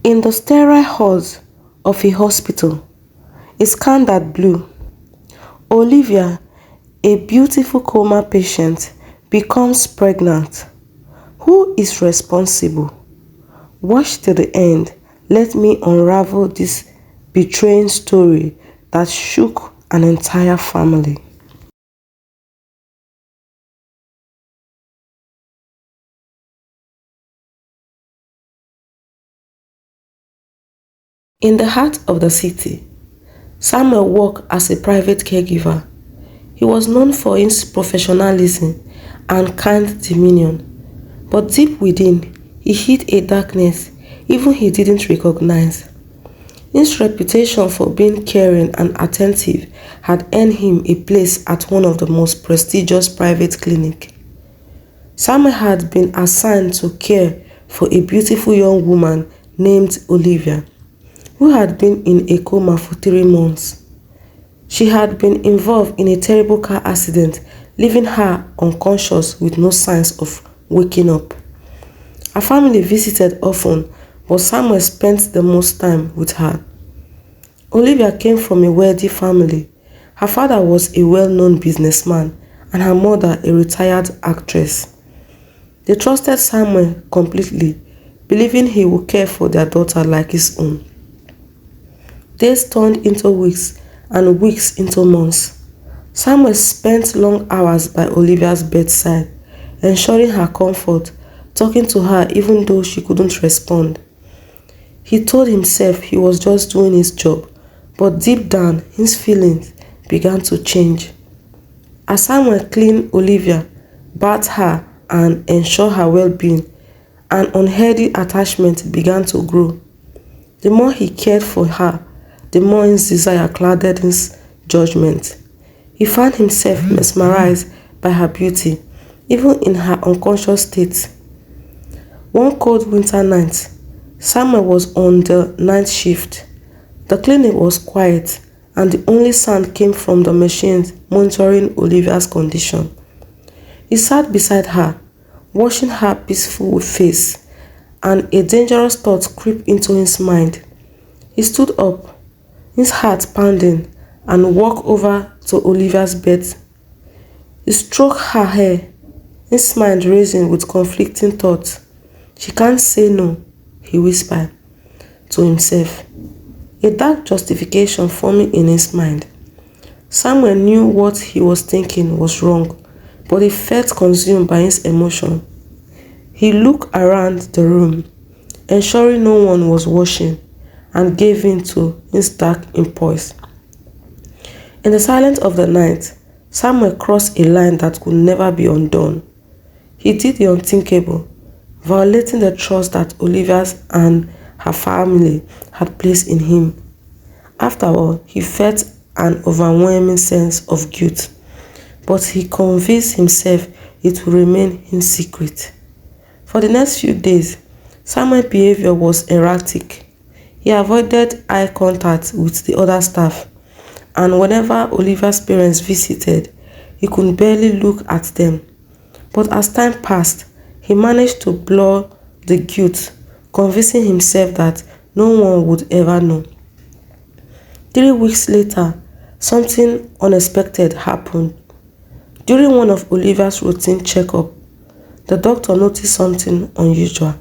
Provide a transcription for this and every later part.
In the sterile halls of a hospital, a scan that blew, Olivia, a beautiful coma patient, becomes pregnant. Who is responsible? Watch till the end. Let me unravel this betraying story that shook an entire family. In the heart of the city, Samuel worked as a private caregiver. He was known for his professionalism and kind demeanor, but deep within, he hid a darkness even he didn't recognize. His reputation for being caring and attentive had earned him a place at one of the most prestigious private clinics. Samuel had been assigned to care for a beautiful young woman named Olivia, who had been in a coma for 3 months. She had been involved in a terrible car accident, leaving her unconscious with no signs of waking up. Her family visited often, but Samuel spent the most time with her. Olivia came from a wealthy family. Her father was a well-known businessman and her mother a retired actress. They trusted Samuel completely, believing he would care for their daughter like his own. Days turned into weeks and weeks into months. Samuel spent long hours by Olivia's bedside, ensuring her comfort, talking to her even though she couldn't respond. He told himself he was just doing his job, but deep down his feelings began to change. As Samuel cleaned Olivia, bathed her and ensured her well-being, an unhealthy attachment began to grow. The more he cared for her, the more his desire clouded his judgment. He found himself mesmerized by her beauty, even in her unconscious state. One cold winter night, Samuel was on the night shift. The clinic was quiet, and the only sound came from the machines monitoring Olivia's condition. He sat beside her, watching her peaceful face, and a dangerous thought crept into his mind. He stood up, his heart pounding, and walked over to Olivia's bed. He stroked her hair, his mind racing with conflicting thoughts. "She can't say no," he whispered to himself, a dark justification forming in his mind. Samuel knew what he was thinking was wrong, but he felt consumed by his emotion. He looked around the room, ensuring no one was watching, and gave in to his dark impulse. In the silence of the night, Samuel crossed a line that could never be undone. He did the unthinkable, violating the trust that Olivia and her family had placed in him. After all, he felt an overwhelming sense of guilt, but he convinced himself it would remain in secret. For the next few days, Samuel's behavior was erratic. He avoided eye contact with the other staff, and whenever Olivia's parents visited, he could barely look at them. But as time passed, he managed to blur the guilt, convincing himself that no one would ever know. 3 weeks later, something unexpected happened. During one of Olivia's routine checkups, the doctor noticed something unusual.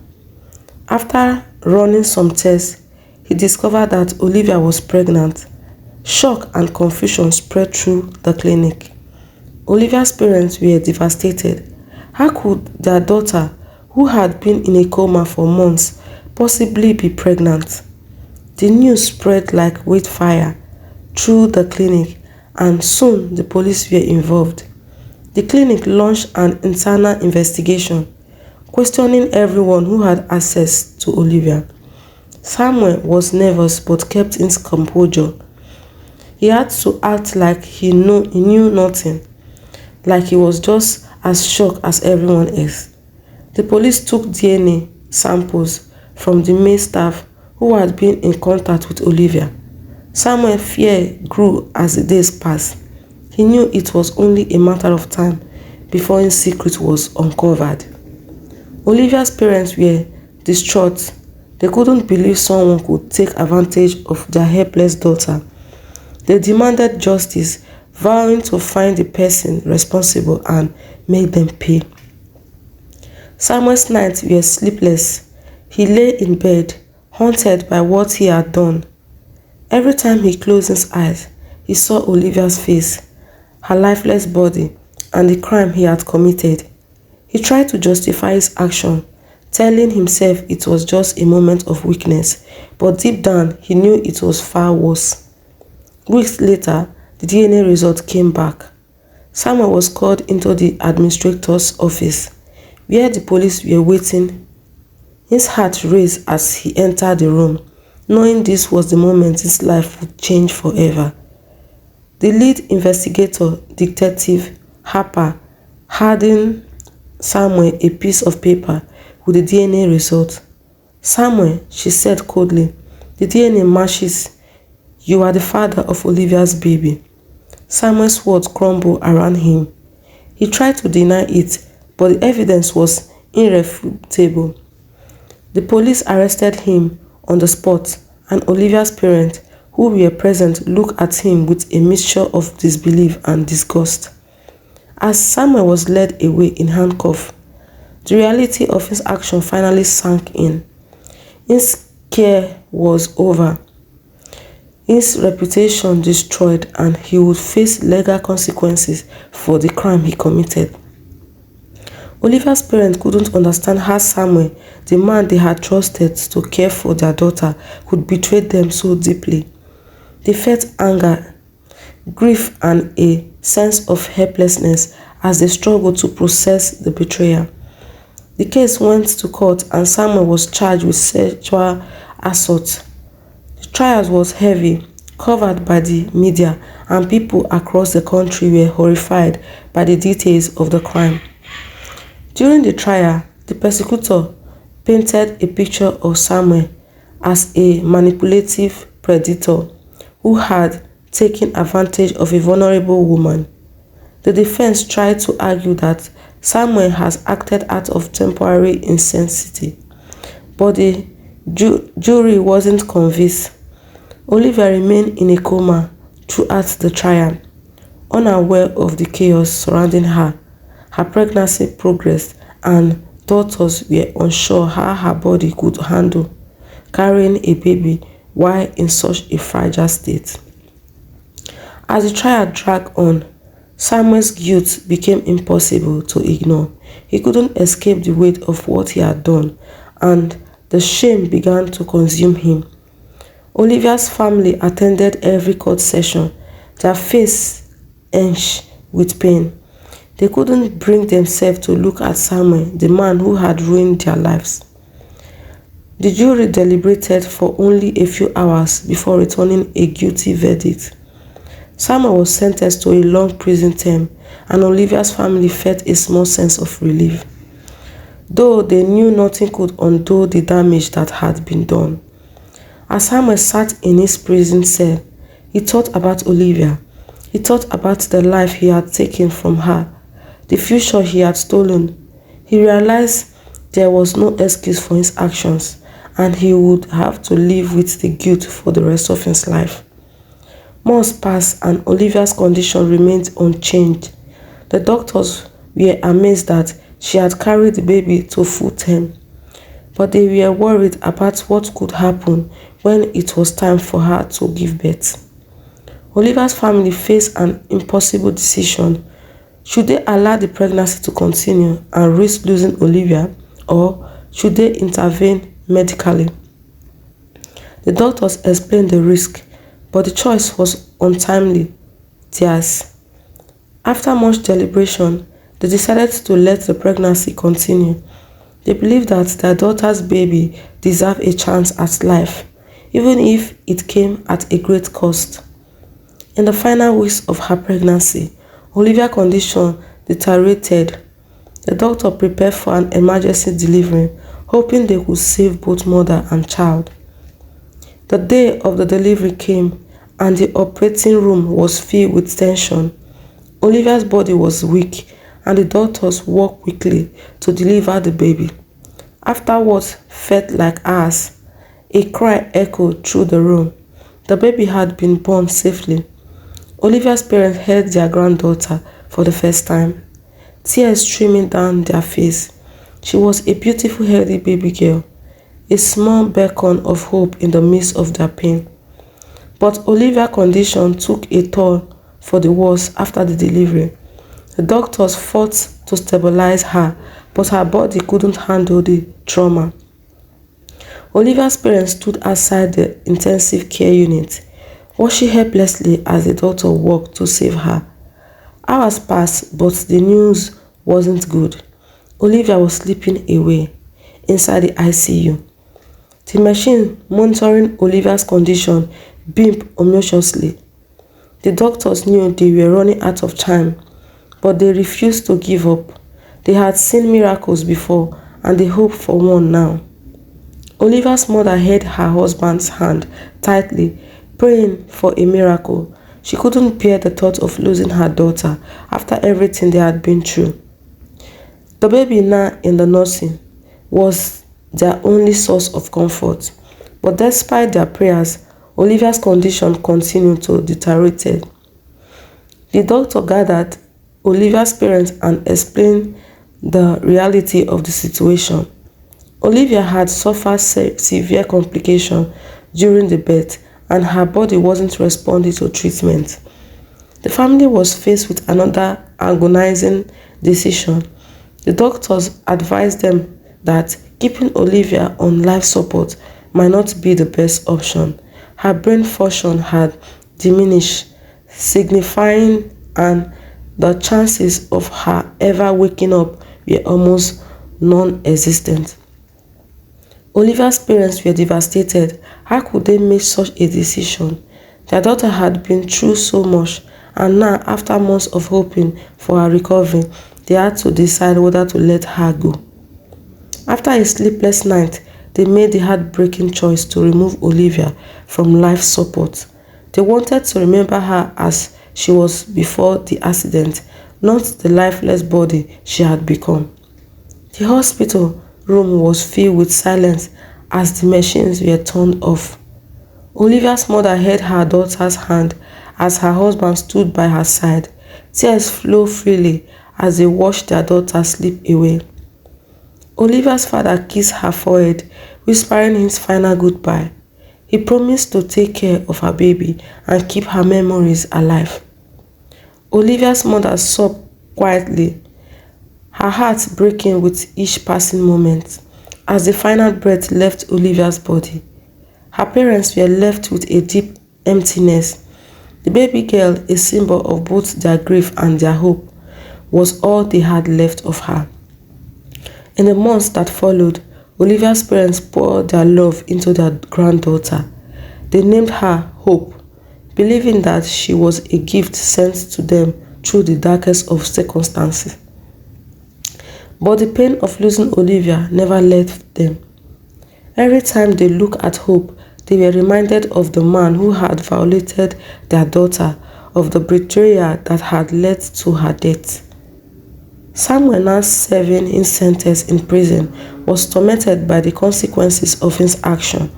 After running some tests, he discovered that Olivia was pregnant. Shock and confusion spread through the clinic. Olivia's parents were devastated. How could their daughter, who had been in a coma for months, possibly be pregnant? The news spread like wildfire through the clinic, and soon the police were involved. The clinic launched an internal investigation, questioning everyone who had access to Olivia. Samuel was nervous but kept his composure. He had to act like he knew nothing, like he was just as shocked as everyone else. The police took DNA samples from the male staff who had been in contact with Olivia. Samuel's fear grew as the days passed. He knew it was only a matter of time before his secret was uncovered. Olivia's parents were distraught. They couldn't believe someone could take advantage of their helpless daughter. They demanded justice, vowing to find the person responsible and make them pay. Samuel's nights were sleepless. He lay in bed, haunted by what he had done. Every time he closed his eyes, he saw Olivia's face, her lifeless body, and the crime he had committed. He tried to justify his action, telling himself it was just a moment of weakness, but deep down he knew it was far worse. Weeks later, the DNA result came back. Samuel was called into the administrator's office, where the police were waiting. His heart raced as he entered the room, knowing this was the moment his life would change forever. The lead investigator, Detective Harper, handed Samuel a piece of paper with the DNA result. "Samuel," she said coldly, "the DNA matches. You are the father of Olivia's baby." Samuel's words crumbled around him. He tried to deny it, but the evidence was irrefutable. The police arrested him on the spot, and Olivia's parents, who were present, looked at him with a mixture of disbelief and disgust. As Samuel was led away in handcuffs, the reality of his action finally sank in. His care was over, his reputation destroyed, and he would face legal consequences for the crime he committed. Olivia's parents couldn't understand how Samuel, the man they had trusted to care for their daughter, could betray them so deeply. They felt anger, grief, and a sense of helplessness as they struggled to process the betrayal. The case went to court and Samuel was charged with sexual assault. The trial was heavy, covered by the media, and people across the country were horrified by the details of the crime. During the trial, the prosecutor painted a picture of Samuel as a manipulative predator who had taken advantage of a vulnerable woman. The defense tried to argue that Samuel has acted out of temporary insanity, but the jury wasn't convinced. Olivia remained in a coma throughout the trial, unaware of the chaos surrounding her. Her pregnancy progressed, and doctors were unsure how her body could handle carrying a baby while in such a fragile state. As the trial dragged on, Samuel's guilt became impossible to ignore. He couldn't escape the weight of what he had done, and the shame began to consume him. Olivia's family attended every court session, their faces etched with pain. They couldn't bring themselves to look at Samuel, the man who had ruined their lives. The jury deliberated for only a few hours before returning a guilty verdict. Samuel was sentenced to a long prison term, and Olivia's family felt a small sense of relief, though they knew nothing could undo the damage that had been done. As Samuel sat in his prison cell, he thought about Olivia. He thought about the life he had taken from her, the future he had stolen. He realized there was no excuse for his actions, and he would have to live with the guilt for the rest of his life. Months passed and Olivia's condition remained unchanged. The doctors were amazed that she had carried the baby to full term, but they were worried about what could happen when it was time for her to give birth. Olivia's family faced an impossible decision. Should they allow the pregnancy to continue and risk losing Olivia, or should they intervene medically? The doctors explained the risk, but the choice was untimely theirs. After much deliberation, they decided to let the pregnancy continue. They believed that their daughter's baby deserved a chance at life, even if it came at a great cost. In the final weeks of her pregnancy, Olivia's condition deteriorated. The doctor prepared for an emergency delivery, hoping they could save both mother and child. The day of the delivery came, and the operating room was filled with tension. Olivia's body was weak, and the doctors worked quickly to deliver the baby. After what felt like hours, A cry echoed through the room. The baby had been born safely. Olivia's parents held their granddaughter for the first time, tears streaming down their face. She was a beautiful, healthy baby girl, a small beacon of hope in the midst of their pain. But Olivia's condition took a toll for the worse after the delivery. The doctors fought to stabilize her, but her body couldn't handle the trauma. Olivia's parents stood outside the intensive care unit, watching helplessly as the doctor worked to save her. Hours passed, but the news wasn't good. Olivia was slipping away inside the ICU. The machine monitoring Olivia's condition beeped ominously. The doctors knew they were running out of time, but they refused to give up. They had seen miracles before, and they hoped for one now. Olivia's mother held her husband's hand tightly, praying for a miracle. She couldn't bear the thought of losing her daughter after everything they had been through. The baby now in the nursing was their only source of comfort. But despite their prayers, Olivia's condition continued to deteriorate. The doctor gathered Olivia's parents and explained the reality of the situation. Olivia had suffered severe complications during the birth, and her body wasn't responding to treatment. The family was faced with another agonizing decision. The doctors advised them that keeping Olivia on life support might not be the best option. Her brain function had diminished, signifying and the chances of her ever waking up were almost non-existent. Olivia's parents were devastated. How could they make such a decision? Their daughter had been through so much, and now, after months of hoping for her recovery, they had to decide whether to let her go. After a sleepless night, they made the heartbreaking choice to remove Olivia from life support. They wanted to remember her as she was before the accident, not the lifeless body she had become. The hospital room was filled with silence as the machines were turned off. Olivia's mother held her daughter's hand as her husband stood by her side. Tears flowed freely as they watched their daughter slip away. Olivia's father kissed her forehead, whispering his final goodbye. He promised to take care of her baby and keep her memories alive. Olivia's mother sobbed quietly, her heart breaking with each passing moment. As the final breath left Olivia's body, her parents were left with a deep emptiness. The baby girl, a symbol of both their grief and their hope, was all they had left of her. In the months that followed, Olivia's parents poured their love into their granddaughter. They named her Hope, believing that she was a gift sent to them through the darkest of circumstances. But the pain of losing Olivia never left them. Every time they looked at Hope, they were reminded of the man who had violated their daughter, of the betrayal that had led to her death. Samuel, now serving his sentence in prison, was tormented by the consequences of his action.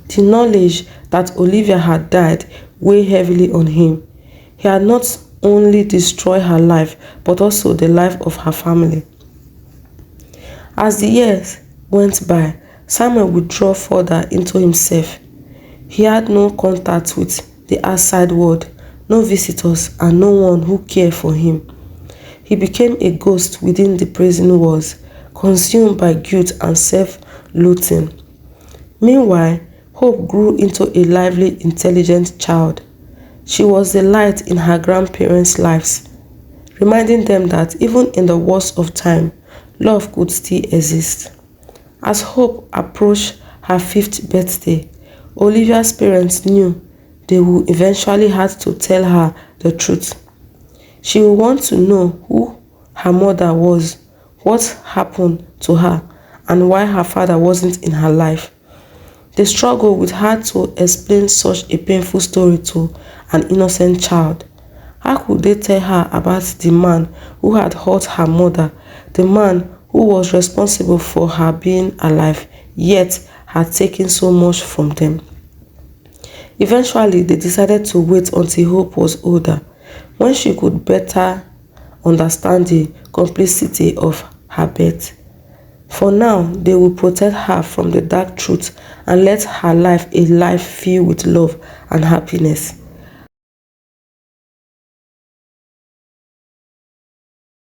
The knowledge that Olivia had died weighed heavily on him. He had not only destroyed her life, but also the life of her family. As the years went by, Samuel withdrew further into himself. He had no contact with the outside world, no visitors, and no one who cared for him. He became a ghost within the prison walls, consumed by guilt and self-loathing. Meanwhile, Hope grew into a lively, intelligent child. She was the light in her grandparents' lives, reminding them that even in the worst of time, love could still exist. As Hope approached her 5th birthday, Olivia's parents knew they would eventually have to tell her the truth. She would want to know who her mother was, what happened to her, and why her father wasn't in her life. They struggled with how to explain such a painful story to an innocent child. How could they tell her about the man who had hurt her mother, the man who was responsible for her being alive, yet had taken so much from them. Eventually, they decided to wait until Hope was older, when she could better understand the complexity of her birth. For now, they will protect her from the dark truth and let her life a life filled with love and happiness.